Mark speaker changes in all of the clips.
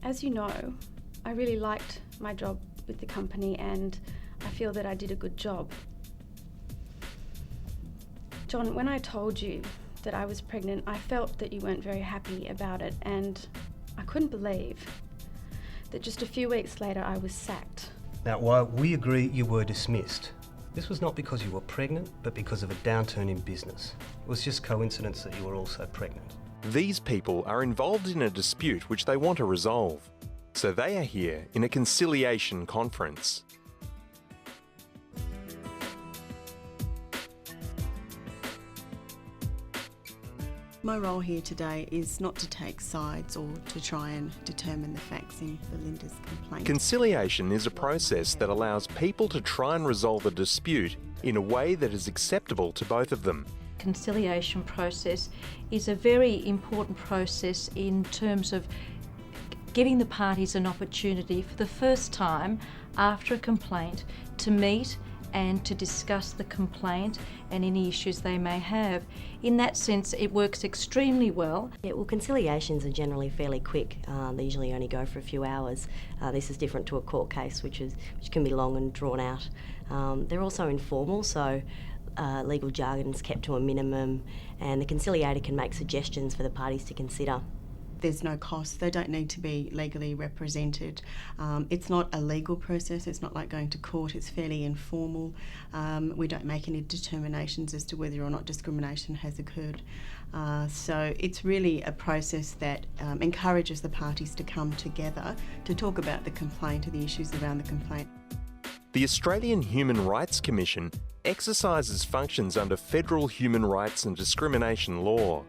Speaker 1: As you know, I really liked my job with the company and I feel that I did a good job. John, when I told you that I was pregnant, I felt that you weren't very happy about it, and I couldn't believe that just a few weeks later I was sacked.
Speaker 2: Now, while we agree you were dismissed, this was not because you were pregnant, but because of a downturn in business. It was just coincidence that you were also pregnant.
Speaker 3: These people are involved in a dispute which they want to resolve. So they are here in a conciliation conference.
Speaker 4: My role here today is not to take sides or to try and determine the facts in Belinda's complaint.
Speaker 3: Conciliation is a process that allows people to try and resolve a dispute in a way that is acceptable to both of them.
Speaker 5: Conciliation process is a very important process in terms of giving the parties an opportunity for the first time after a complaint to meet and to discuss the complaint and any issues they may have. In that sense, it works extremely well.
Speaker 6: Yeah, well, conciliations are generally fairly quick. They usually only go for a few hours. This is different to a court case, which can be long and drawn out. They're also informal, so legal jargon is kept to a minimum, and the conciliator can make suggestions for the parties to consider.
Speaker 4: There's no cost. They don't need to be legally represented. It's not a legal process. It's not like going to court. It's fairly informal. We don't make any determinations as to whether or not discrimination has occurred. So it's really a process that encourages the parties to come together to talk about the complaint or the issues around the complaint.
Speaker 3: The Australian Human Rights Commission exercises functions under federal human rights and discrimination law.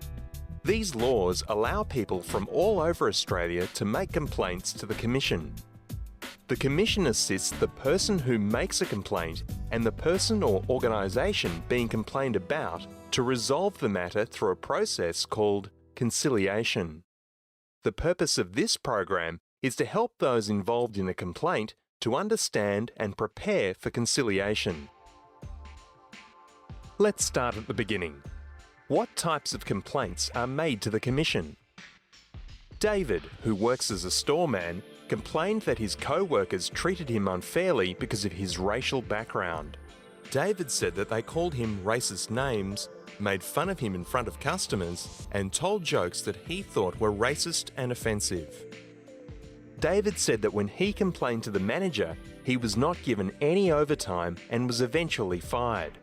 Speaker 3: These laws allow people from all over Australia to make complaints to the Commission. The Commission assists the person who makes a complaint and the person or organisation being complained about to resolve the matter through a process called conciliation. The purpose of this program is to help those involved in a complaint to understand and prepare for conciliation. Let's start at the beginning. What types of complaints are made to the Commission? David, who works as a storeman, complained that his co-workers treated him unfairly because of his racial background. David said that they called him racist names, made fun of him in front of customers, and told jokes that he thought were racist and offensive. David said that when he complained to the manager, he was not given any overtime and was eventually fired.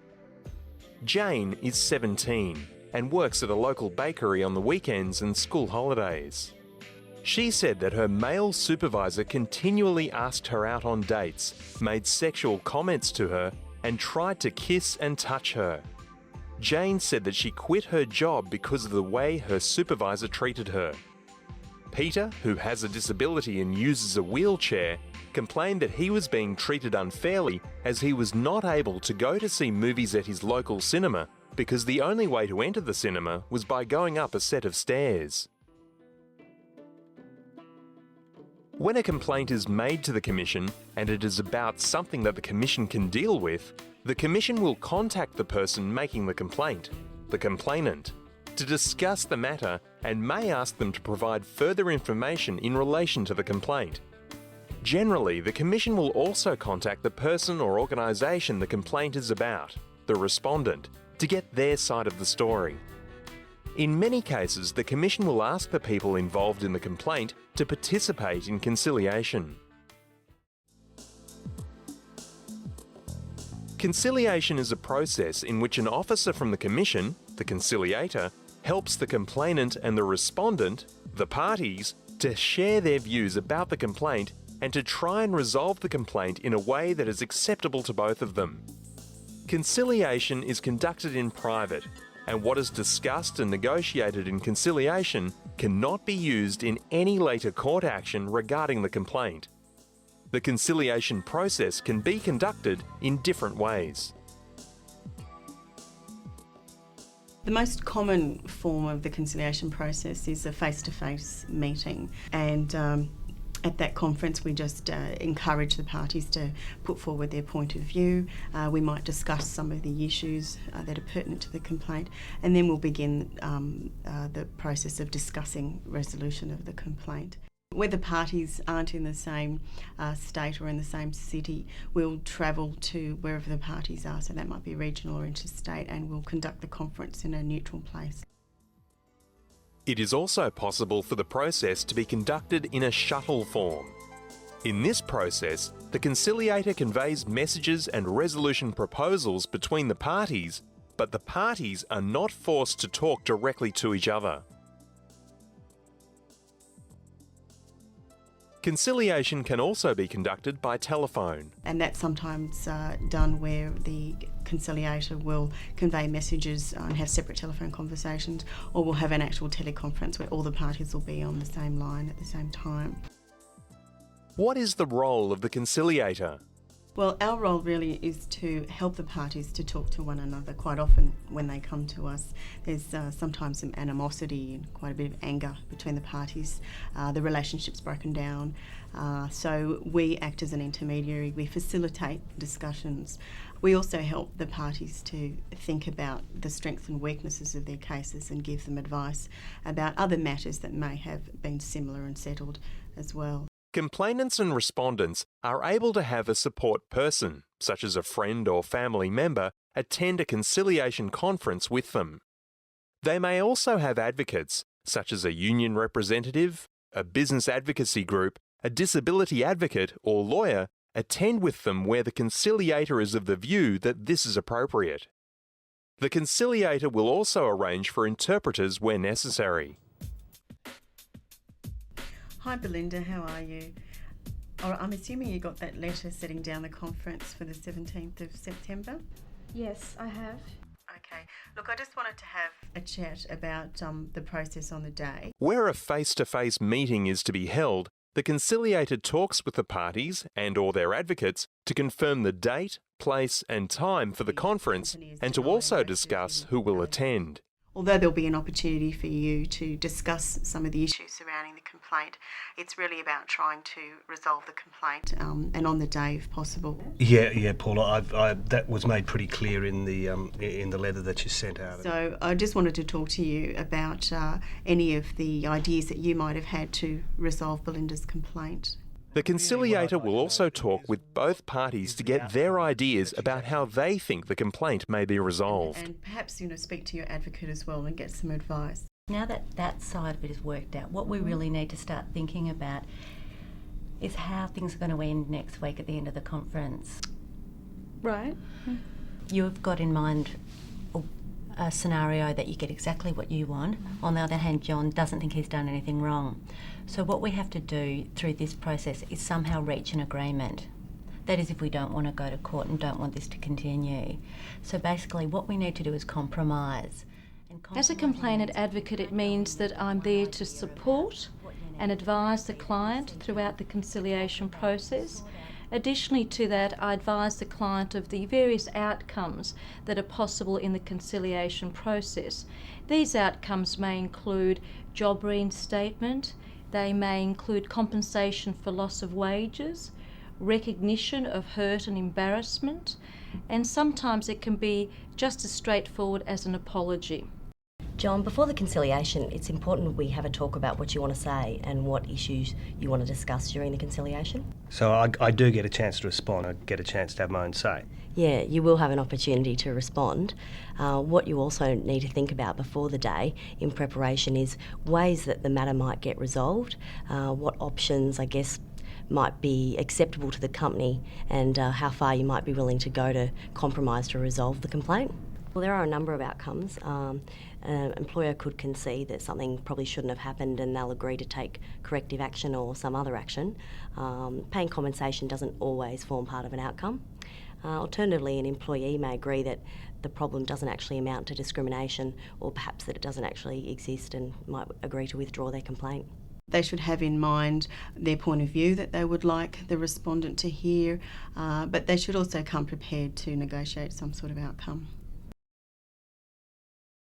Speaker 3: Jane is 17 and works at a local bakery on the weekends and school holidays. She said that her male supervisor continually asked her out on dates, made sexual comments to her, and tried to kiss and touch her. Jane said that she quit her job because of the way her supervisor treated her. Peter, who has a disability and uses a wheelchair, complained that he was being treated unfairly as he was not able to go to see movies at his local cinema because the only way to enter the cinema was by going up a set of stairs. When a complaint is made to the Commission and it is about something that the Commission can deal with, the Commission will contact the person making the complaint, the complainant, to discuss the matter and may ask them to provide further information in relation to the complaint. Generally, the Commission will also contact the person or organisation the complaint is about, the respondent, to get their side of the story. In many cases, the Commission will ask the people involved in the complaint to participate in conciliation. Conciliation is a process in which an officer from the Commission, the conciliator, helps the complainant and the respondent, the parties, to share their views about the complaint and to try and resolve the complaint in a way that is acceptable to both of them. Conciliation is conducted in private, and what is discussed and negotiated in conciliation cannot be used in any later court action regarding the complaint. The conciliation process can be conducted in different ways.
Speaker 4: The most common form of the conciliation process is a face-to-face meeting, and at that conference we just encourage the parties to put forward their point of view. We might discuss some of the issues that are pertinent to the complaint, and then we'll begin the process of discussing resolution of the complaint. Where the parties aren't in the same state or in the same city, we'll travel to wherever the parties are, so that might be regional or interstate, and we'll conduct the conference in a neutral place.
Speaker 3: It is also possible for the process to be conducted in a shuttle form. In this process, the conciliator conveys messages and resolution proposals between the parties, but the parties are not forced to talk directly to each other. Conciliation can also be conducted by telephone.
Speaker 4: And that's sometimes done where the conciliator will convey messages and have separate telephone conversations, or we'll have an actual teleconference where all the parties will be on the same line at the same time.
Speaker 3: What is the role of the conciliator?
Speaker 4: Well, our role really is to help the parties to talk to one another. Quite often when they come to us, there's sometimes some animosity and quite a bit of anger between the parties. The relationship's broken down. So we act as an intermediary. We facilitate discussions. We also help the parties to think about the strengths and weaknesses of their cases and give them advice about other matters that may have been similar and settled as well.
Speaker 3: Complainants and respondents are able to have a support person, such as a friend or family member, attend a conciliation conference with them. They may also have advocates, such as a union representative, a business advocacy group, a disability advocate or lawyer, attend with them where the conciliator is of the view that this is appropriate. The conciliator will also arrange for interpreters where necessary.
Speaker 4: Hi Belinda, how are you? I'm assuming you got that letter setting down the conference for the 17th of September?
Speaker 1: Yes, I have.
Speaker 4: Okay. Look, I just wanted to have a chat about the process on the day.
Speaker 3: Where a face-to-face meeting is to be held, the conciliator talks with the parties and or their advocates to confirm the date, place and time for the conference and to also discuss who will attend.
Speaker 4: Although there'll be an opportunity for you to discuss some of the issues surrounding the complaint, it's really about trying to resolve the complaint and on the day if possible.
Speaker 2: Yeah, Paula, that was made pretty clear in the letter that you sent out.
Speaker 4: So I just wanted to talk to you about any of the ideas that you might have had to resolve Belinda's complaint.
Speaker 3: The conciliator will also talk with both parties to get their ideas about how they think the complaint may be resolved.
Speaker 4: And perhaps, speak to your advocate as well and get some advice.
Speaker 7: Now that that side of it is worked out, what we really need to start thinking about is how things are going to end next week at the end of the conference.
Speaker 1: Right.
Speaker 7: You've got in mind a scenario that you get exactly what you want. On the other hand, John doesn't think he's done anything wrong. So what we have to do through this process is somehow reach an agreement. That is, if we don't want to go to court and don't want this to continue. So basically what we need to do is compromise.
Speaker 5: As a complainant advocate, it means that I'm there to support and advise the client throughout the conciliation process. Additionally to that, I advise the client of the various outcomes that are possible in the conciliation process. These outcomes may include job reinstatement, they may include compensation for loss of wages, recognition of hurt and embarrassment, and sometimes it can be just as straightforward as an apology.
Speaker 6: John, before the conciliation, it's important we have a talk about what you want to say and what issues you want to discuss during the conciliation.
Speaker 2: So I do get a chance to respond. I get a chance to have my own say.
Speaker 6: Yeah, you will have an opportunity to respond. What you also need to think about before the day in preparation is ways that the matter might get resolved, what options, I guess, might be acceptable to the company, and how far you might be willing to go to compromise to resolve the complaint. Well, there are a number of outcomes. An employer could concede that something probably shouldn't have happened and they'll agree to take corrective action or some other action. Paying compensation doesn't always form part of an outcome. Alternatively, an employee may agree that the problem doesn't actually amount to discrimination, or perhaps that it doesn't actually exist and might agree to withdraw their complaint.
Speaker 4: They should have in mind their point of view that they would like the respondent to hear, but they should also come prepared to negotiate some sort of outcome.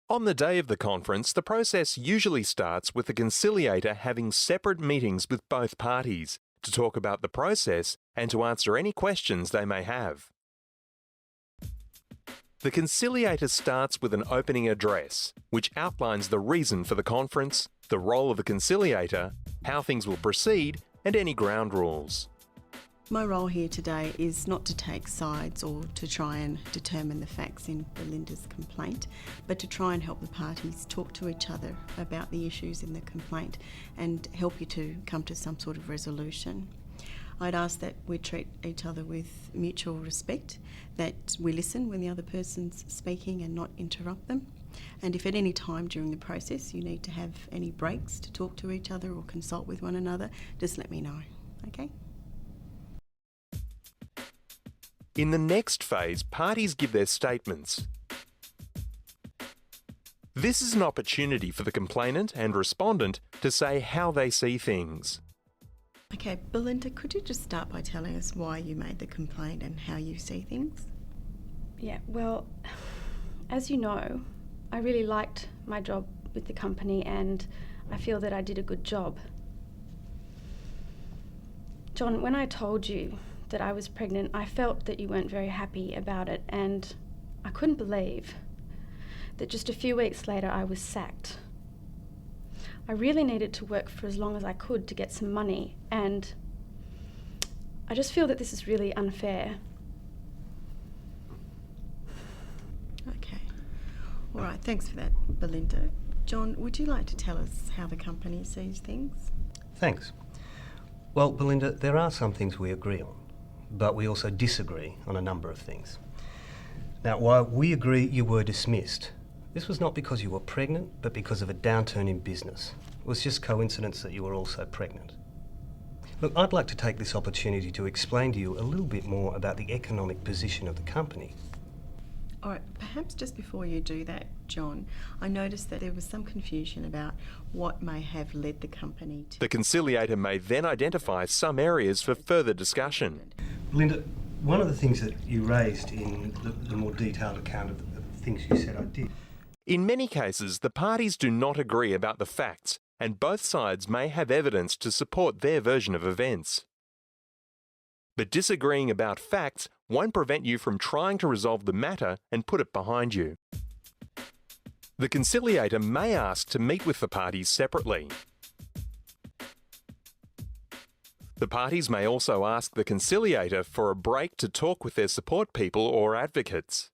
Speaker 3: On the day of the conference, the process usually starts with the conciliator having separate meetings with both parties to talk about the process and to answer any questions they may have. The conciliator starts with an opening address, which outlines the reason for the conference, the role of the conciliator, how things will proceed, and any ground rules.
Speaker 4: My role here today is not to take sides or to try and determine the facts in Belinda's complaint, but to try and help the parties talk to each other about the issues in the complaint and help you to come to some sort of resolution. I'd ask that we treat each other with mutual respect, that we listen when the other person's speaking and not interrupt them. And if at any time during the process you need to have any breaks to talk to each other or consult with one another, just let me know, okay?
Speaker 3: In the next phase, parties give their statements. This is an opportunity for the complainant and respondent to say how they see things.
Speaker 4: Okay, Belinda, could you just start by telling us why you made the complaint and how you see things?
Speaker 1: Yeah, well, as you know, I really liked my job with the company and I feel that I did a good job. John, when I told you that I was pregnant, I felt that you weren't very happy about it, and I couldn't believe that just a few weeks later I was sacked. I really needed to work for as long as I could to get some money, and I just feel that this is really unfair.
Speaker 4: Okay. All right, thanks for that, Belinda. John, would you like to tell us how the company sees things?
Speaker 2: Thanks. Well, Belinda, there are some things we agree on, but we also disagree on a number of things. Now, while we agree you were dismissed, this was not because you were pregnant, but because of a downturn in business. It was just coincidence that you were also pregnant. Look, I'd like to take this opportunity to explain to you a little bit more about the economic position of the company.
Speaker 4: All right, perhaps just before you do that, John, I noticed that there was some confusion about what may have led the company to...
Speaker 3: The conciliator may then identify some areas for further discussion.
Speaker 2: Belinda, one of the things that you raised in the more detailed account of the things you said I did.
Speaker 3: In many cases, the parties do not agree about the facts, and both sides may have evidence to support their version of events. But disagreeing about facts won't prevent you from trying to resolve the matter and put it behind you. The conciliator may ask to meet with the parties separately. The parties may also ask the conciliator for a break to talk with their support people or advocates.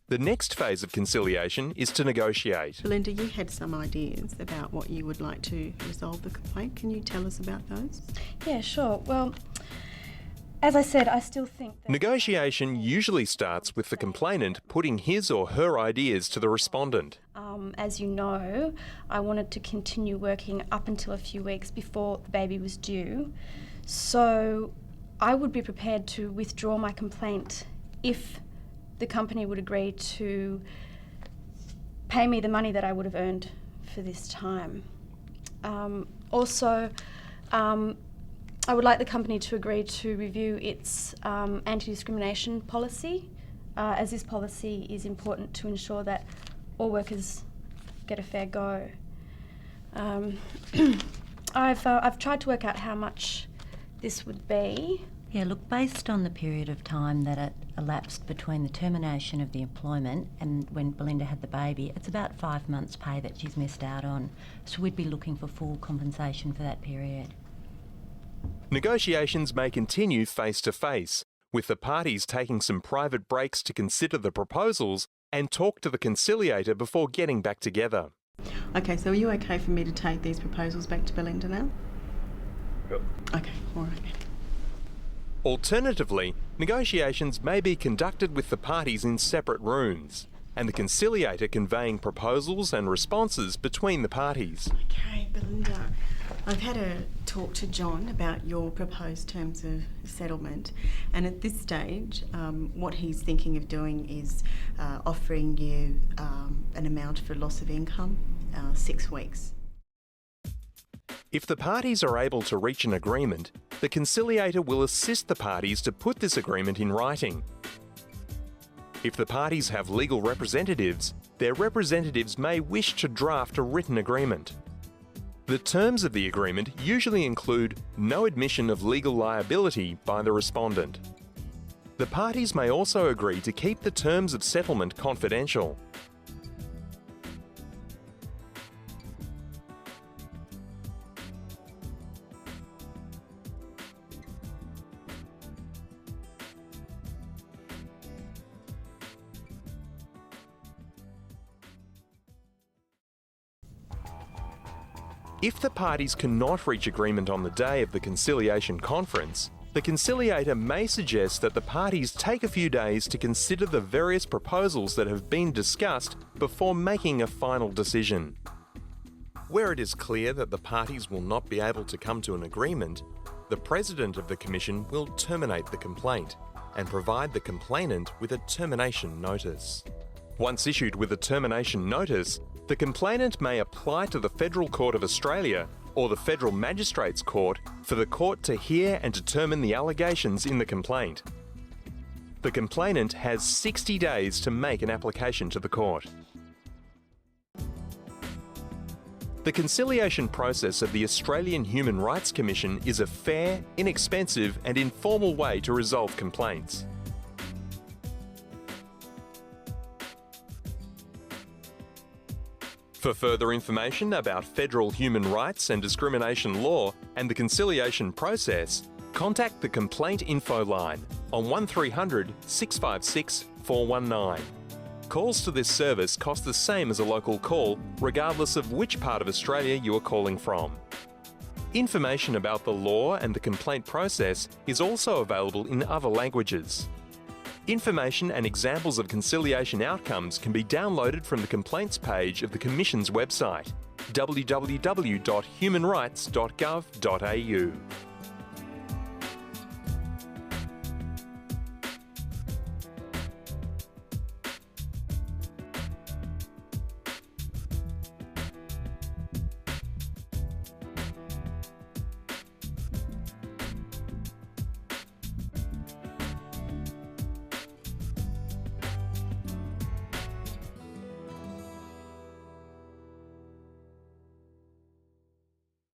Speaker 3: The next phase of conciliation is to negotiate.
Speaker 4: Belinda, you had some ideas about what you would like to resolve the complaint. Can you tell us about those?
Speaker 1: Yeah, sure. Well, as I said, I still think that...
Speaker 3: Negotiation usually starts with the complainant putting his or her ideas to the respondent.
Speaker 1: As you know, I wanted to continue working up until a few weeks before the baby was due. So I would be prepared to withdraw my complaint if the company would agree to pay me the money that I would have earned for this time. Also, I would like the company to agree to review its anti-discrimination policy, as this policy is important to ensure that all workers get a fair go. I've tried to work out how much this would be.
Speaker 7: Yeah, look, based on the period of time that it elapsed between the termination of the employment and when Belinda had the baby, it's about 5 months' pay that she's missed out on. So we'd be looking for full compensation for that period.
Speaker 3: Negotiations may continue face-to-face, with the parties taking some private breaks to consider the proposals and talk to the conciliator before getting back together.
Speaker 4: Okay, so are you okay for me to take these proposals back to Belinda now?
Speaker 2: Yep.
Speaker 4: Okay, all right.
Speaker 3: Alternatively, negotiations may be conducted with the parties in separate rooms, and the conciliator conveying proposals and responses between the parties.
Speaker 4: Okay, Belinda, I've had a talk to John about your proposed terms of settlement, and at this stage, what he's thinking of doing is offering you an amount for loss of income, 6 weeks.
Speaker 3: If the parties are able to reach an agreement, the conciliator will assist the parties to put this agreement in writing. If the parties have legal representatives, their representatives may wish to draft a written agreement. The terms of the agreement usually include no admission of legal liability by the respondent. The parties may also agree to keep the terms of settlement confidential. If the parties cannot reach agreement on the day of the conciliation conference, the conciliator may suggest that the parties take a few days to consider the various proposals that have been discussed before making a final decision. Where it is clear that the parties will not be able to come to an agreement, the President of the Commission will terminate the complaint and provide the complainant with a termination notice. Once issued with a termination notice, the complainant may apply to the Federal Court of Australia or the Federal Magistrates Court for the court to hear and determine the allegations in the complaint. The complainant has 60 days to make an application to the court. The conciliation process of the Australian Human Rights Commission is a fair, inexpensive and informal way to resolve complaints. For further information about federal human rights and discrimination law and the conciliation process, contact the Complaint Info line on 1300 656 419. Calls to this service cost the same as a local call, regardless of which part of Australia you are calling from. Information about the law and the complaint process is also available in other languages. Information and examples of conciliation outcomes can be downloaded from the complaints page of the Commission's website, www.humanrights.gov.au.